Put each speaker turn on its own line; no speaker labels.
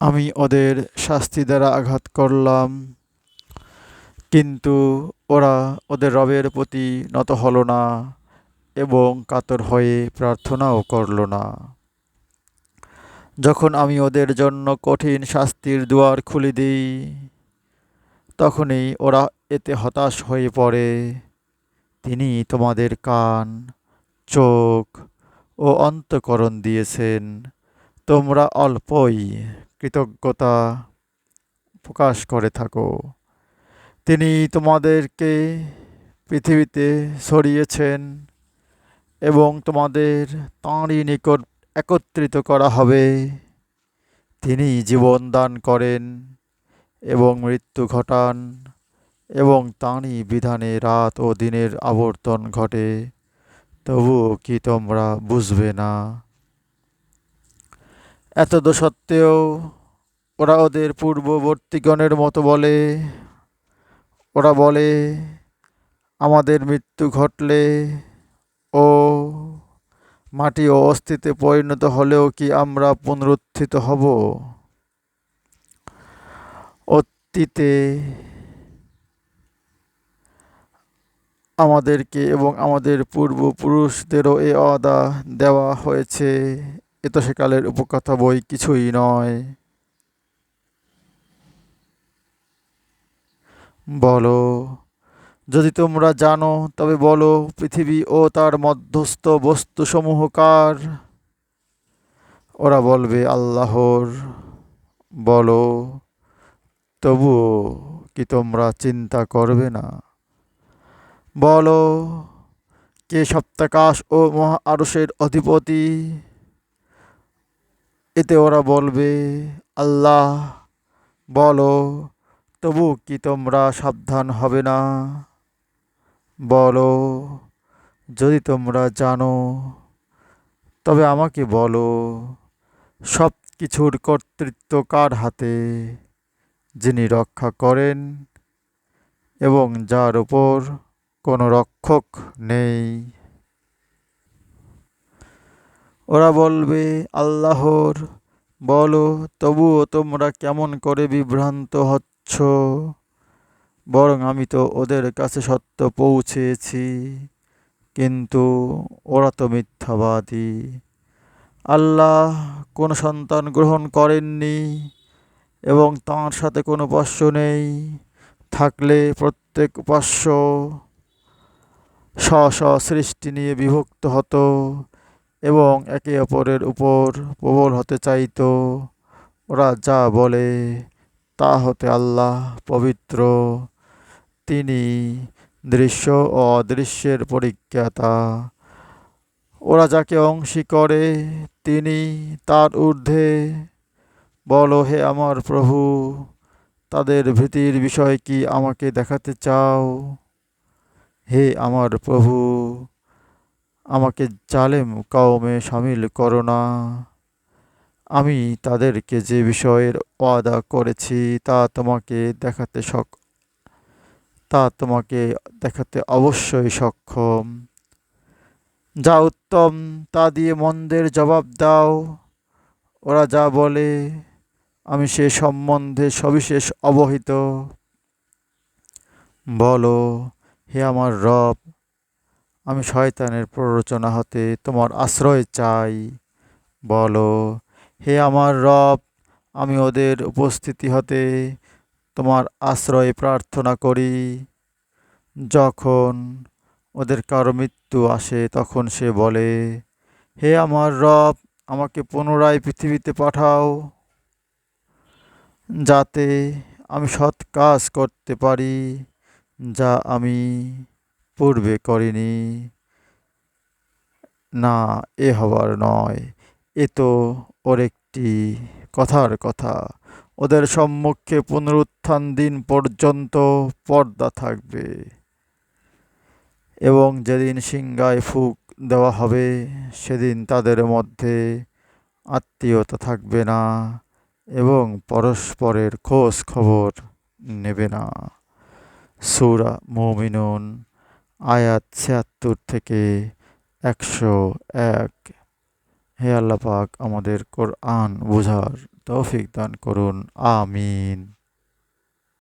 আমি ওদের শাস্তি দ্বারা আঘাত করলাম, কিন্তু ওরা ওদের রবের প্রতি নত হলো না এবং কাতর হয়ে প্রার্থনাও করল না। যখন আমি ওদের জন্য কঠিন শাস্তির দুয়ার খুলে দিই, তখনই ওরা এতে হতাশ হয়ে পড়ে। তিনি তোমাদের কান, চোখ ও অন্তঃকরণ দিয়েছেন, তোমরা অল্পই কৃতজ্ঞতা প্রকাশ করে থাকো। তিনি তোমাদেরকে পৃথিবীতে ছড়িয়েছেন এবং তোমাদের তাঁরই নিকট একত্রিত করা হবে। তিনি জীবন দান করেন এবং মৃত্যু ঘটান, এবং তাঁরই বিধানে রাত ও দিনের আবর্তন ঘটে। তবুও কি তোমরা বুঝবে না? এতদ সত্ত্বেও ওরা ওদের পূর্ববর্তীগণের মতো বলে। ওরা বলে, আমাদের মৃত্যু ঘটলে ও মাটি ও অস্থিতে পরিণত হলেও কি আমরা পুনরুত্থিত হব? অতীতে আমাদেরকে এবং আমাদের পূর্বপুরুষদেরও এ ওয়াদা দেওয়া হয়েছে। এ তো সেকালের উপকথা বই, কিছুই নয়। বলো, যদি তোমরা জানো তবে বলো, পৃথিবী ও তার মধ্যস্থ বস্তুসমূহ কার? ওরা বলবে, আল্লাহর। বলো, তবুও কি তোমরা চিন্তা করবে না? বলো, কে সপ্তাকাশ ও মহা আরশের অধিপতি? এতে ওরা বলবে, আল্লাহ। বলো, তবু কি তোমরা সাবধান হবে না? বলো, যদি তোমরা জানো তবে আমাকে বলো, সব কিছুর কর্তৃত্ব কার হাতে, যিনি রক্ষা করেন এবং যার উপর কোনো রক্ষক নেই? ওরা বলবে, আল্লাহর। বলো, তবুও তোমরা কেমন করে বিভ্রান্ত হচ্ছ? বরং আমি তো ওদের কাছে সত্য পৌঁছেছি, কিন্তু ওরা তো মিথ্যাবাদী। আল্লাহ কোনো সন্তান গ্রহণ করেননি এবং তাঁর সাথে কোনো উপাস্য নেই। থাকলে প্রত্যেক উপাস্য স্ব স্ব সৃষ্টি নিয়ে বিভক্ত হতো এবং একে অপরের উপর প্রবল হতে চাইত। ওরা যা বলে তা হতে আল্লাহ পবিত্র। তিনি দৃশ্য ও অদৃশ্যের পরিজ্ঞাতা। ওরা যাকে অংশী করে তিনি তার ঊর্ধ্বে। বলো, হে আমার প্রভু, তাদের ভীতির বিষয় কি আমাকে দেখাতে চাও? হে আমার প্রভু, আমাকে জালেম কওমে শামিল করো না। আমি তাদেরকে যে বিষয়ের ওয়াদা করেছি তা তোমাকে দেখাতে অবশ্যই সক্ষম। যা উত্তম তা দিয়ে মন্দের জবাব দাও। ওরা যা বলে আমি সে সম্বন্ধে সবিশেষ অবহিত। বলো, হে আমার রব, আমি শয়তানের প্ররোচনা হতে তোমার আশ্রয় চাই। বলো, হে আমার রব, আমি ওদের উপস্থিতি হতে তোমার আশ্রয় প্রার্থনা করি। যখন ওদের কারো মৃত্যু আসে তখন সে বলে, হে আমার রব, আমাকে পুনরায় পৃথিবীতে পাঠাও, যাতে আমি সৎ কাজ করতে পারি যা আমি পূর্বে করিনি। না, এ হবার নয়। এ তো ওর একটি কথার কথা। ওদের সম্মুখে পুনরুত্থান দিন পর্যন্ত পর্দা থাকবে, এবং যেদিন সিংহায় ফুঁক দেওয়া হবে সেদিন তাদের মধ্যে আত্মীয়তা থাকবে না এবং পরস্পরের খোঁজ খবর নেবে না। সূরা মুমিনুন আয়াত ৭৬ থেকে ১০১। হে আল্লাহ পাক আমাদের কোরআন বোঝার তৌফিক দান করুন। আমিন।